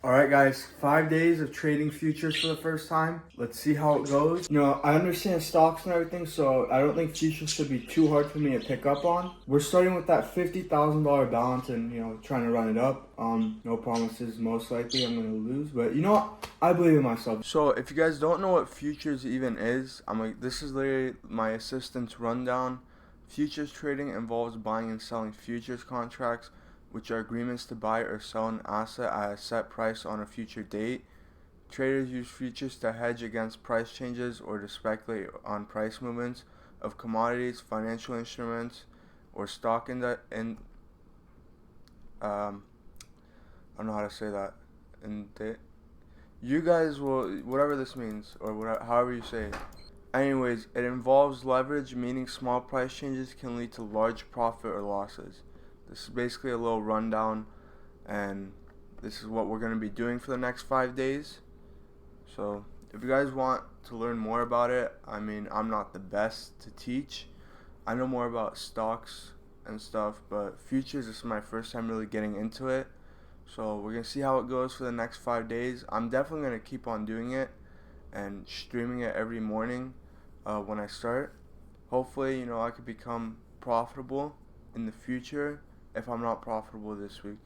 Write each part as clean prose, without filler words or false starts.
Alright guys, 5 days of trading futures for the first time. Let's see how it goes. I understand stocks and everything, so I don't think futures should be too hard for me to pick up on. We're starting with that $50,000 balance and, trying to run it up. No promises, most likely I'm going to lose, but you know what? I believe in myself. So if you guys don't know what futures even is, this is literally my assistant's rundown. Futures trading involves buying and selling futures contracts, which are agreements to buy or sell an asset at a set price on a future date. Traders use futures to hedge against price changes or to speculate on price movements of commodities, financial instruments, or stock I don't know how to say that. You guys will, whatever this means, or whatever, however you say it. Anyways, it involves leverage, meaning small price changes can lead to large profit or losses. This is basically a little rundown, and this is what we're going to be doing for the next 5 days. So if you guys want to learn more about it, I'm not the best to teach. I know more about stocks and stuff, but futures, this is my first time really getting into it. So we're going to see how it goes for the next 5 days. I'm definitely going to keep on doing it and streaming it every morning when I start. Hopefully, I could become profitable in the future if I'm not profitable this week.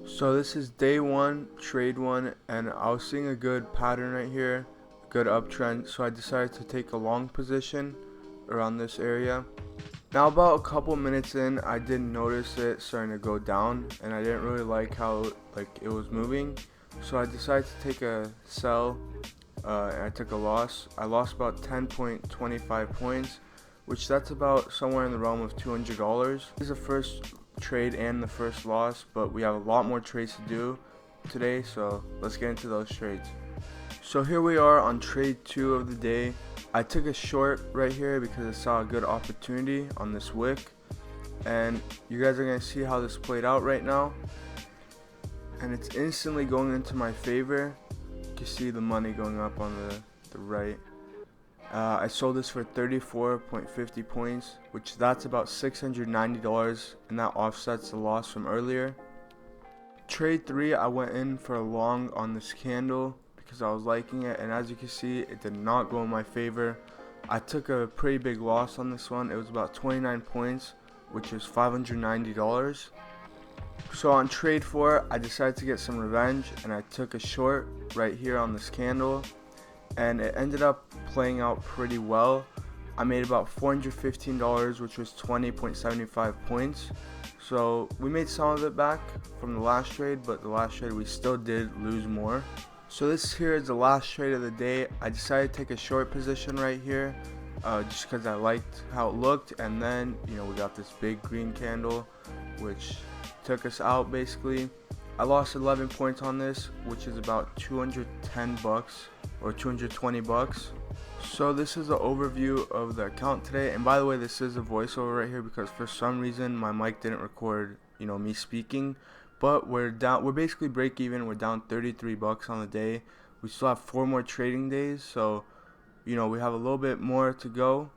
So this is day one, trade one, and I was seeing a good pattern right here, a good uptrend, so I decided to take a long position around this area. Now about a couple minutes in, I did notice it starting to go down, and I didn't really like how it was moving, so I decided to take a sell, and I took a loss. I lost about 10.25 points, which that's about somewhere in the realm of $200. This is the first trade and the first loss, but we have a lot more trades to do today, so let's get into those trades. So here we are on trade 2 of the day. I took a short right here because I saw a good opportunity on this wick, and you guys are going to see how this played out right now, and it's instantly going into my favor. You can see the money going up on the right. I sold this for 34.50 points, which that's about $690, and that offsets the loss from earlier. Trade 3, I went in for a long on this candle because I was liking it, and as you can see, it did not go in my favor. I took a pretty big loss on this one. It was about 29 points, which is $590. So on trade 4, I decided to get some revenge, and I took a short right here on this candle, and it ended up playing out pretty well. I made about $415, which was 20.75 points. So we made some of it back from the last trade, but the last trade we still did lose more. So this here is the last trade of the day. I decided to take a short position right here, just because I liked how it looked, and then we got this big green candle, which took us out basically. I lost 11 points on this, which is about $210 or $220. So this is an overview of the account today, and by the way, this is a voiceover right here because for some reason my mic didn't record me speaking, but we're basically break even. We're down $33 on the day. We still have 4 more trading days, so we have a little bit more to go.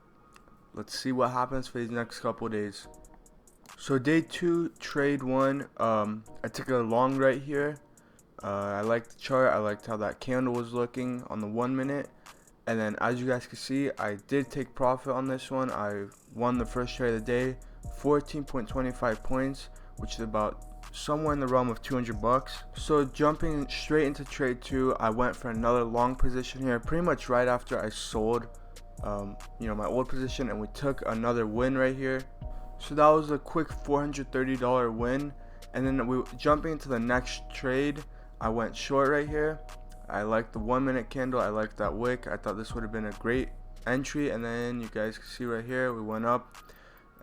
Let's see what happens for these next couple days. So day 2, trade 1, I took a long right here. I liked the chart. I liked how that candle was looking on the 1 minute, and then as you guys can see, I did take profit on this one. I won the first trade of the day, 14.25 points, which is about somewhere in the realm of $200. So jumping straight into trade 2, I went for another long position here pretty much right after I sold my old position, and we took another win right here. So that was a quick $430 win, and then jumping into the next trade, I went short right here. I liked the 1 minute candle. I liked that wick. I thought this would have been a great entry, and then you guys can see right here we went up,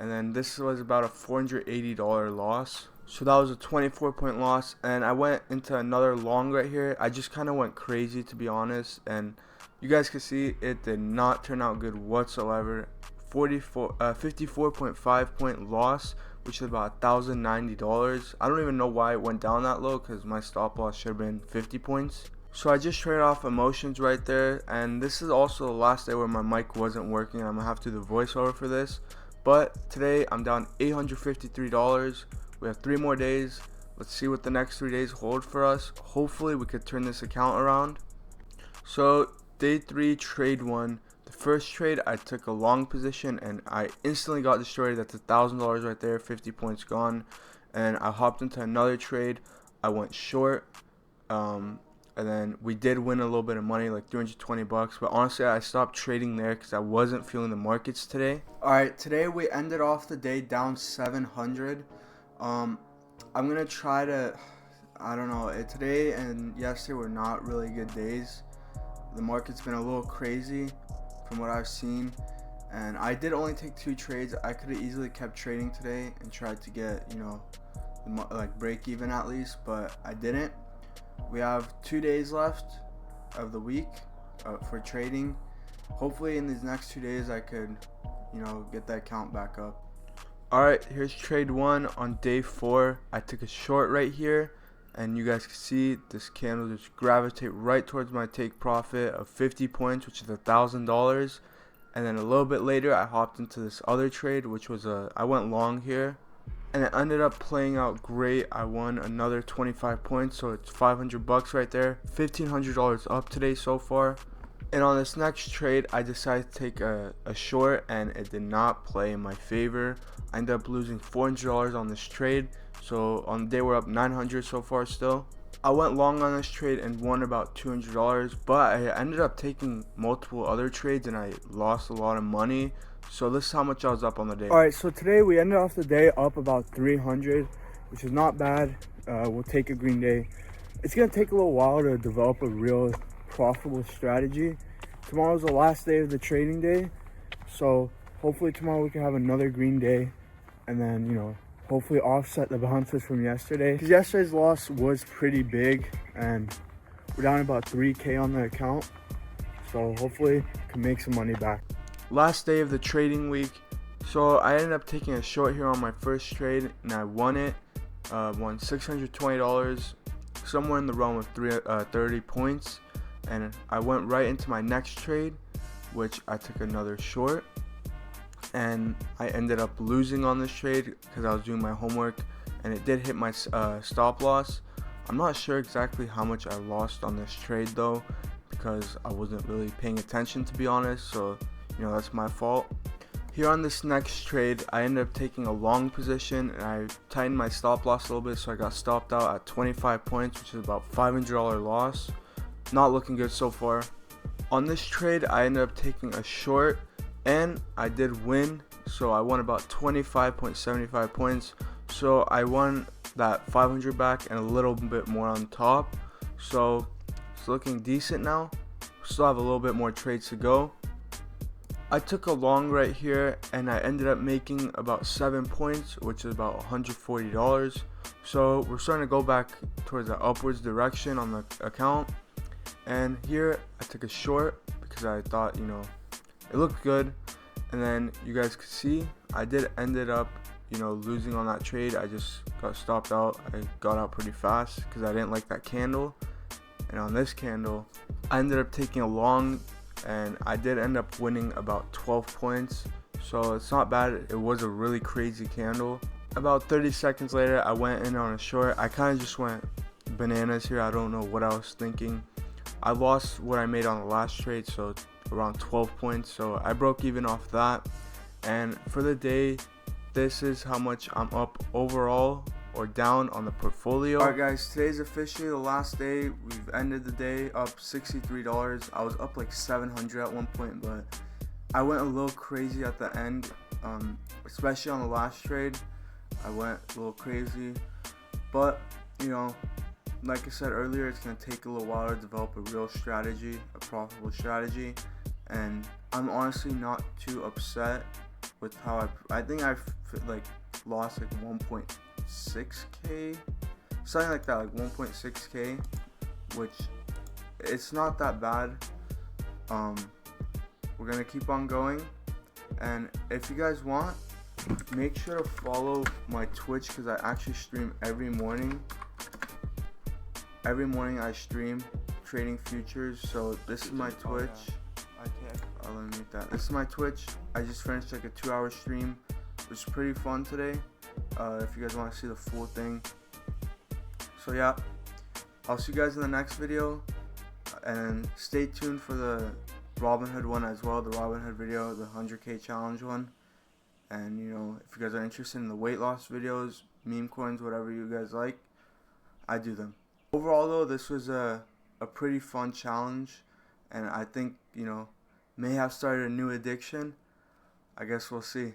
and then this was about a $480 loss. So that was a 24-point loss, and I went into another long right here. I just kind of went crazy, to be honest, and you guys can see it did not turn out good whatsoever. 54.5 point loss, which is about $1,090. I don't even know why it went down that low because my stop loss should have been 50 points. So I just traded off emotions right there, and this is also the last day where my mic wasn't working. I'm gonna have to do the voiceover for this, but today I'm down $853. We have 3 more days. Let's see what the next 3 days hold for us. Hopefully we could turn this account around. So day 3, trade 1. The first trade, I took a long position and I instantly got destroyed. That's $1,000 right there, 50 points gone. And I hopped into another trade. I went short. And then we did win a little bit of money, like 320 bucks. But honestly, I stopped trading there because I wasn't feeling the markets today. Alright, today we ended off the day down 700. I'm going to try to, I don't know, today and yesterday were not really good days. The market's been a little crazy from what I've seen. And I did only take 2 trades. I could have easily kept trading today and tried to get, like break even at least, but I didn't. We have 2 days left of the week for trading. Hopefully in these next 2 days I could, get that count back up. Alright, here's trade 1 on day 4. I took a short right here, and you guys can see this candle just gravitate right towards my take profit of 50 points, which is $1,000. And then a little bit later I hopped into this other trade, which was I went long here. And it ended up playing out great. I won another 25 points, so it's 500 bucks right there. $1,500 up today so far. And on this next trade, I decided to take a short, and it did not play in my favor. I ended up losing $400 on this trade. So on the day we're up 900 so far still. I went long on this trade and won about $200, but I ended up taking multiple other trades and I lost a lot of money. So this is how much I was up on the day. Alright, so today we ended off the day up about 300, which is not bad. We'll take a green day. It's going to take a little while to develop a real profitable strategy. Tomorrow's the last day of the trading day. So hopefully tomorrow we can have another green day and then, hopefully offset the bounces from yesterday. Because yesterday's loss was pretty big and we're down about 3K on the account. So hopefully can make some money back. Last day of the trading week, so I ended up taking a short here on my first trade and I won it. Won $620, somewhere in the realm of 30 points. And I went right into my next trade, which I took another short, and I ended up losing on this trade because I was doing my homework and it did hit my stop loss. I'm not sure exactly how much I lost on this trade though, because I wasn't really paying attention, to be honest, so that's my fault. Here on this next trade, I ended up taking a long position and I tightened my stop loss a little bit, so I got stopped out at 25 points, which is about $500 loss. Not looking good so far. On this trade, I ended up taking a short and I did win, so I won about 25.75 points. So I won that 500 back and a little bit more on top. So it's looking decent now. Still have a little bit more trades to go. I took a long right here and I ended up making about 7 points, which is about $140. So we're starting to go back towards the upwards direction on the account. And here I took a short because I thought, it looked good. And then you guys could see I did ended up, losing on that trade. I just got stopped out. I got out pretty fast because I didn't like that candle. And on this candle, I ended up taking a long and I did end up winning about 12 points. So it's not bad. It was a really crazy candle. About 30 seconds later, I went in on a short. I kind of just went bananas here. I don't know what I was thinking. I lost what I made on the last trade, so around 12 points. So I broke even off that. And for the day, this is how much I'm up overall or down on the portfolio. Alright guys, today's officially the last day. We've ended the day up $63. I was up like 700 at one point, but I went a little crazy at the end, especially on the last trade. I went a little crazy, but like I said earlier, it's going to take a little while to develop a real strategy, a profitable strategy, and I'm honestly not too upset with how I think I've lost like 1.6k, something like that, like 1.6k, which it's not that bad. We're going to keep on going, and if you guys want, make sure to follow my Twitch because I actually stream every morning. Every morning I stream trading futures. So this is my Twitch. I'll mute that. This is my Twitch. I just finished like a 2-hour stream, which is pretty fun today. If you guys want to see the full thing, So yeah, I'll see you guys in the next video, and stay tuned for the Robinhood one as well, the Robinhood video, the 100K challenge one. And you know, if you guys are interested in the weight loss videos, meme coins, whatever you guys like, I do them. Overall though, this was a pretty fun challenge, and I think, you know, may have started a new addiction. I guess we'll see.